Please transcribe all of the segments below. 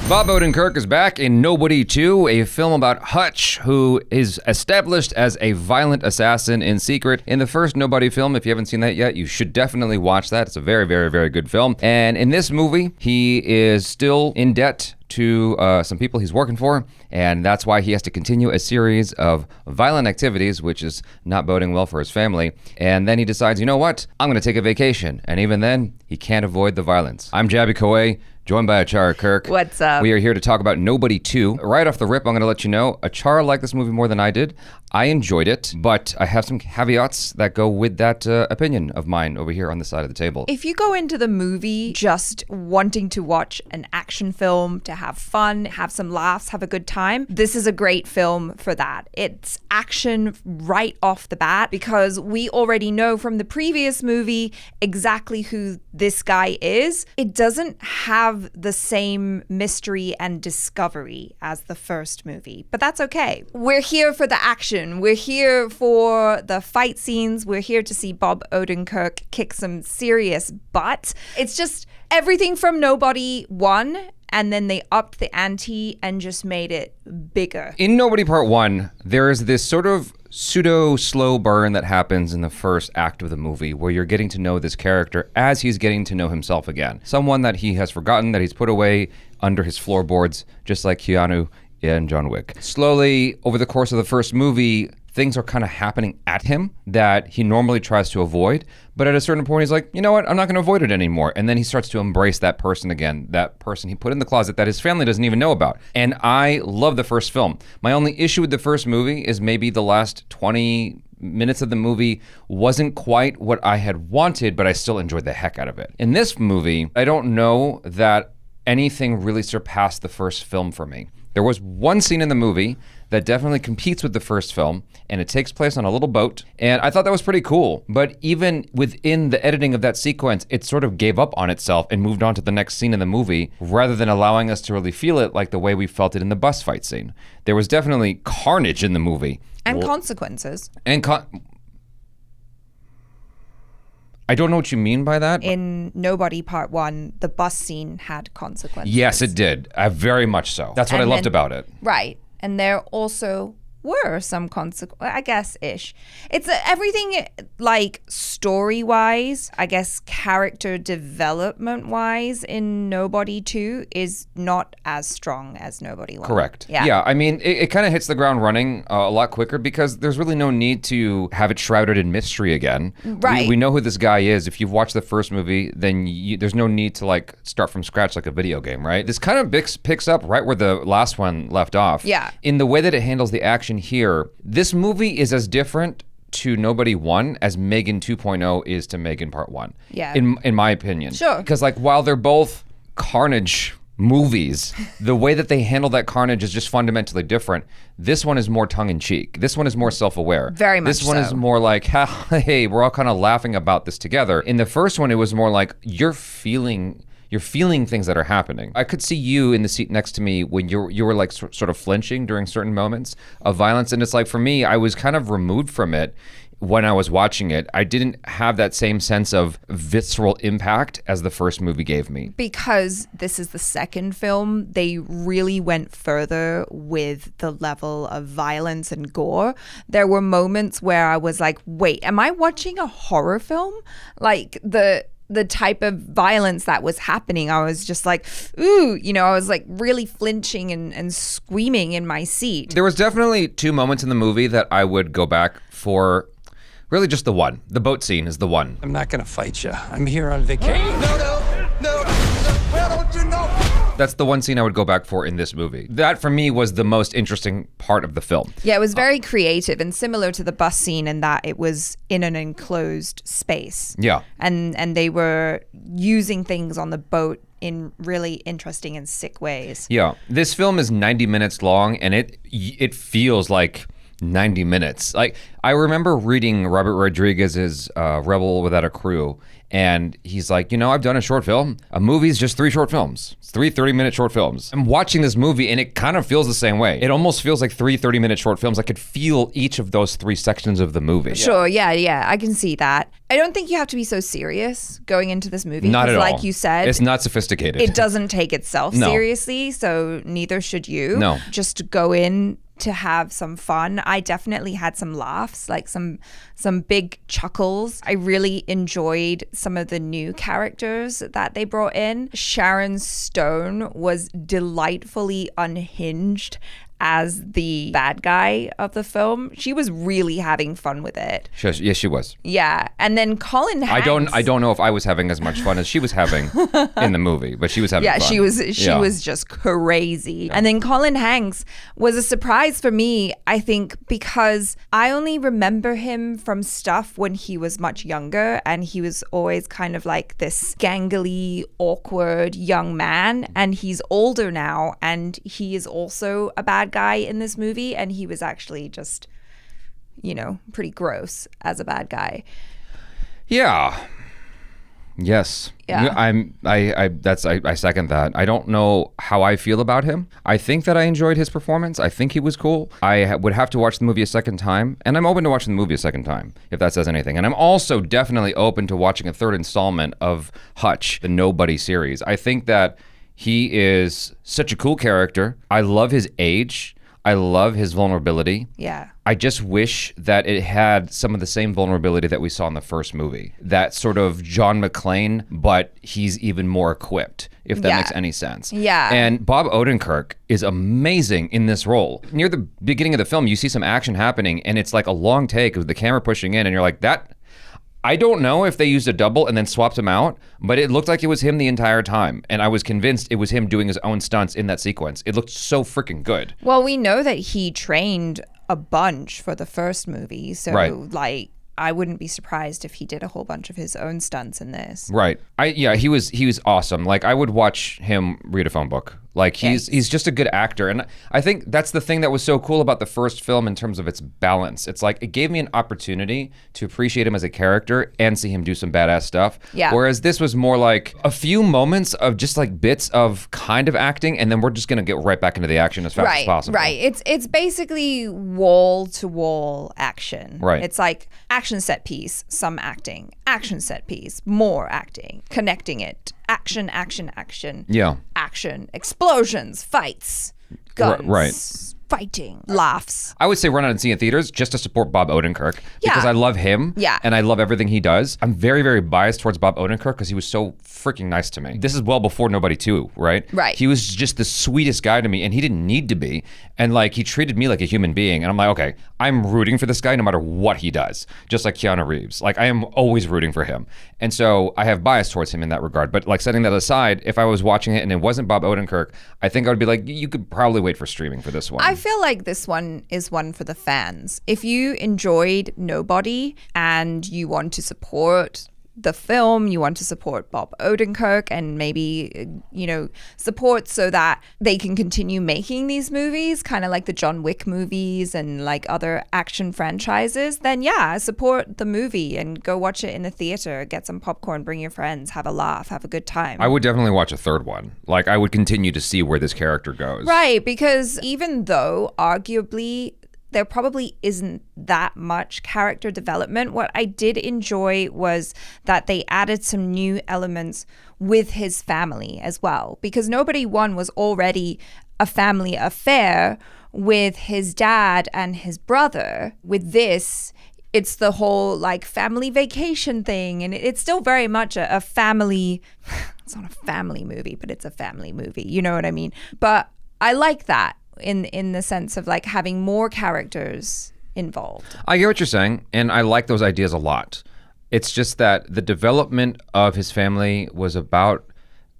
Bob Odenkirk is back in Nobody 2, a film about Hutch, who is established as a violent assassin in secret. In the first Nobody film, if you haven't seen that yet, you should definitely watch that. It's a very, very, very good film. And in this movie, he is still in debt to some people he's working for, and that's why he has to continue a series of violent activities, which is not boding well for his family. And then he decides, you know what? I'm going to take a vacation. And even then, he can't avoid the violence. I'm Jaby Koay, joined by Achara Kirk. What's up? We are here to talk about Nobody 2. Right off the rip, I'm going to let you know, Achara liked this movie more than I did. I enjoyed it, but I have some caveats that go with that opinion of mine over here on the side of the table. If you go into the movie just wanting to watch an action film, to have fun, have some laughs, have a good time, this is a great film for that. It's action right off the bat because we already know from the previous movie exactly who this guy is. It doesn't have the same mystery and discovery as the first movie, but that's okay. We're here for the action. We're here for the fight scenes. We're here to see Bob Odenkirk kick some serious butt. It's just everything from Nobody 1, and then they upped the ante and just made it bigger. In Nobody Part 1, there is this sort of pseudo slow burn that happens in the first act of the movie where you're getting to know this character as he's getting to know himself again. Someone that he has forgotten, that he's put away under his floorboards, just like Keanu in John Wick. Slowly, over the course of the first movie, things are kind of happening at him that he normally tries to avoid. But at a certain point, he's like, you know what? I'm not going to avoid it anymore. And then he starts to embrace that person again, that person he put in the closet that his family doesn't even know about. And I love the first film. My only issue with the first movie is maybe the last 20 minutes of the movie wasn't quite what I had wanted, but I still enjoyed the heck out of it. In this movie, I don't know that anything really surpassed the first film for me. There was one scene in the movie that definitely competes with the first film, and it takes place on a little boat, and I thought that was pretty cool. But even within the editing of that sequence, it sort of gave up on itself and moved on to the next scene in the movie, rather than allowing us to really feel it like the way we felt it in the bus fight scene. There was definitely carnage in the movie. And consequences. I don't know what you mean by that. In Nobody Part 1, the bus scene had consequences. Yes, it did. Very much so. That's what I loved about it. Right. And there also were some consequences, I guess, ish. It's everything like story-wise, I guess character development-wise in Nobody 2 is not as strong as Nobody 1. Correct. Yeah, I mean, it kind of hits the ground running a lot quicker because there's really no need to have it shrouded in mystery again. Right. We know who this guy is. If you've watched the first movie, then there's no need to like start from scratch like a video game, right? This kind of picks up right where the last one left off. Yeah. In the way that it handles the action here, this movie is as different to Nobody 1 as Megan 2.0 is to Megan Part 1. Yeah. In my opinion. Sure. Because like while they're both carnage movies, the way that they handle that carnage is just fundamentally different. This one is more tongue-in-cheek. This one is more self-aware. Very much This one so. is more like, hey, we're all kind of laughing about this together. In the first one, it was more like you're feeling things that are happening. I could see you in the seat next to me when you were like sort of flinching during certain moments of violence. And it's like, for me, I was kind of removed from it when I was watching it. I didn't have that same sense of visceral impact as the first movie gave me. Because this is the second film, they really went further with the level of violence and gore. There were moments where I was like, wait, am I watching a horror film? Like the type of violence that was happening, I was just like, ooh, I was like really flinching and screaming in my seat. There was definitely two moments in the movie that I would go back for. Really just the one. The boat scene is the one. I'm not gonna fight you. I'm here on vacation. No, where don't you know? That's the one scene I would go back for in this movie. That for me was the most interesting part of the film. Yeah, it was very creative and similar to the bus scene in that it was in an enclosed space. Yeah. And they were using things on the boat in really interesting and sick ways. Yeah. This film is 90 minutes long, and it feels like 90 minutes. Like, I remember reading Robert Rodriguez's Rebel Without a Crew, and he's like, I've done a short film. A movie's just 3 short films. It's 3 30-minute short films. I'm watching this movie, and it kind of feels the same way. It almost feels like 3 30-minute short films. I could feel each of those 3 sections of the movie. Sure, yeah, I can see that. I don't think you have to be so serious going into this movie. Not at all. Like you said, it's not sophisticated. It doesn't take itself seriously, so neither should you. No. Just go in to have some fun. I definitely had some laughs, like some big chuckles. I really enjoyed some of the new characters that they brought in. Sharon Stone was delightfully unhinged as the bad guy of the film. She was really having fun with it. Yes, she was. Yeah. And then Colin Hanks. I don't know if I was having as much fun as she was having in the movie, but she was having fun. She was just crazy. Yeah. And then Colin Hanks was a surprise for me, I think, because I only remember him from stuff when he was much younger, and he was always kind of like this gangly, awkward young man, and he's older now, and he is also a bad guy in this movie, and he was actually just, pretty gross as a bad guy. Yeah. Yes. Yeah. I second that. I don't know how I feel about him. I think that I enjoyed his performance. I think he was cool. I would have to watch the movie a second time, and I'm open to watching the movie a second time, if that says anything. And I'm also definitely open to watching a third installment of Hutch, the Nobody series. I think that he is such a cool character. I love his age. I love his vulnerability. Yeah. I just wish that it had some of the same vulnerability that we saw in the first movie. That sort of John McClane, but he's even more equipped, if that makes any sense. Yeah. And Bob Odenkirk is amazing in this role. Near the beginning of the film, you see some action happening, and it's like a long take with the camera pushing in, and you're like, I don't know if they used a double and then swapped him out, but it looked like it was him the entire time. And I was convinced it was him doing his own stunts in that sequence. It looked so freaking good. Well, we know that he trained a bunch for the first movie. So, I wouldn't be surprised if he did a whole bunch of his own stunts in this. Right. He was awesome. Like, I would watch him read a phone book. Like, he's just a good actor. And I think that's the thing that was so cool about the first film in terms of its balance. It's like, it gave me an opportunity to appreciate him as a character and see him do some badass stuff. Yeah. Whereas this was more like a few moments of just like bits of kind of acting, and then we're just going to get right back into the action as fast as possible. Right. It's basically wall to wall action. Right. It's like action set piece, some acting, action set piece, more acting, connecting it. Action. Yeah. Action. Explosions. Fights. Guns. Right. Fighting. Laughs. I would say run out and see in theaters just to support Bob Odenkirk because I love him and I love everything he does. I'm very, very biased towards Bob Odenkirk because he was so freaking nice to me. This is well before Nobody 2, right? Right. He was just the sweetest guy to me, and he didn't need to be. And like, he treated me like a human being, and I'm like, okay, I'm rooting for this guy no matter what he does. Just like Keanu Reeves. Like, I am always rooting for him. And so I have bias towards him in that regard. But like, setting that aside, if I was watching it and it wasn't Bob Odenkirk, I think I would be like, you could probably wait for streaming for this one. I feel like this one is one for the fans. If you enjoyed Nobody and you want to support the film, you want to support Bob Odenkirk and maybe, support so that they can continue making these movies, kind of like the John Wick movies and like other action franchises, then support the movie and go watch it in the theater, get some popcorn, bring your friends, have a laugh, have a good time. I would definitely watch a third one. Like, I would continue to see where this character goes. Right, because even though arguably there probably isn't that much character development, what I did enjoy was that they added some new elements with his family as well. Because Nobody 1 was already a family affair with his dad and his brother. With this, it's the whole like family vacation thing, and it's still very much a family. It's not a family movie, but it's a family movie. You know what I mean? But I like that in the sense of like having more characters involved. I get what you're saying, and I like those ideas a lot. It's just that the development of his family was about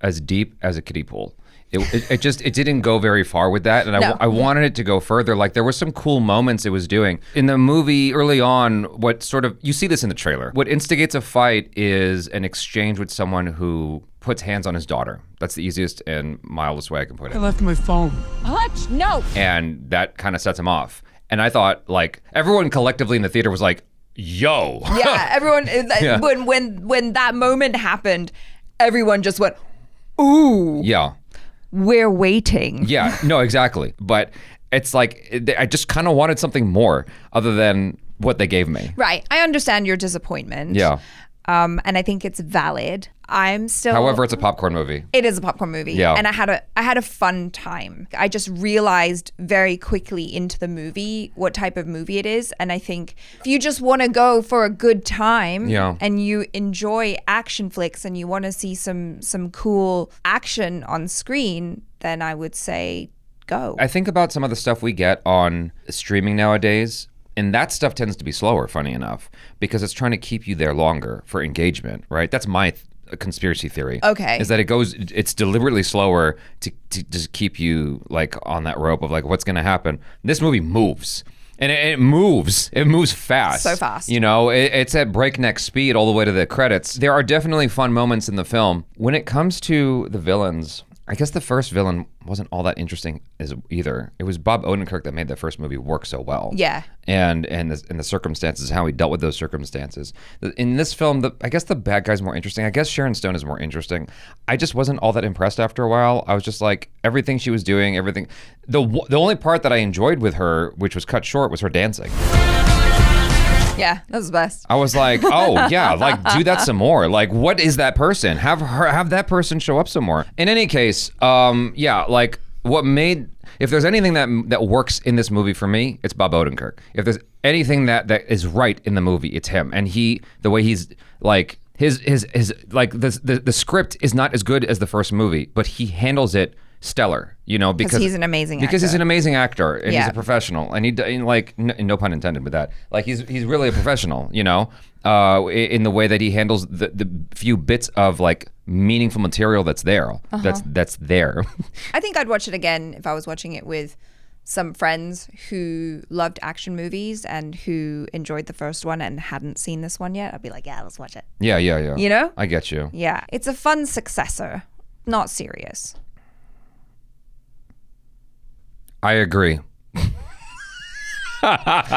as deep as a kiddie pool. It didn't go very far with that, and I wanted it to go further. Like, there were some cool moments it was doing. In the movie early on, you see this in the trailer, what instigates a fight is an exchange with someone who puts hands on his daughter. That's the easiest and mildest way I can put it. I left my phone. Hutch, no! And that kind of sets him off. And I thought, like, everyone collectively in the theater was like, yo. Yeah, everyone, when that moment happened, everyone just went, ooh. Yeah. We're waiting. Yeah, no, exactly. But it's like, I just kind of wanted something more other than what they gave me. Right. I understand your disappointment. Yeah. And I think it's valid. I'm still. However, it's a popcorn movie. It is a popcorn movie. Yeah. And I had a fun time. I just realized very quickly into the movie what type of movie it is. And I think if you just want to go for a good time and you enjoy action flicks and you want to see some cool action on screen, then I would say go. I think about some of the stuff we get on streaming nowadays. And that stuff tends to be slower, funny enough, because it's trying to keep you there longer for engagement, right? That's my conspiracy theory. Okay. Is that it's deliberately slower to just keep you like on that rope of like what's going to happen. This movie moves. And it moves. It moves fast. So fast. You know, it's at breakneck speed all the way to the credits. There are definitely fun moments in the film. When it comes to the villains, I guess the first villain wasn't all that interesting either. It was Bob Odenkirk that made the first movie work so well. Yeah. And the circumstances, how he dealt with those circumstances. In this film, I guess the bad guy's more interesting. I guess Sharon Stone is more interesting. I just wasn't all that impressed after a while. I was just like, everything she was doing, everything. The only part that I enjoyed with her, which was cut short, was her dancing. Yeah, that was the best. I was like, oh yeah, like do that some more. Like, what is that person? Have that person show up some more. In any case, yeah, like if there's anything that works in this movie for me, it's Bob Odenkirk. If there's anything that is right in the movie, it's him. And the way he's like his like the script is not as good as the first movie, but he handles it stellar, you know, because he's an amazing actor. Because he's an amazing actor and he's Yeah. a professional, and no pun intended with that. Like he's really a professional, you know, in the way that he handles the few bits of like meaningful material that's there. That's there. I think I'd watch it again if I was watching it with some friends who loved action movies and who enjoyed the first one and hadn't seen this one yet. I'd be like, yeah, let's watch it. Yeah. You know? I get you. Yeah. It's a fun successor, not serious. I agree.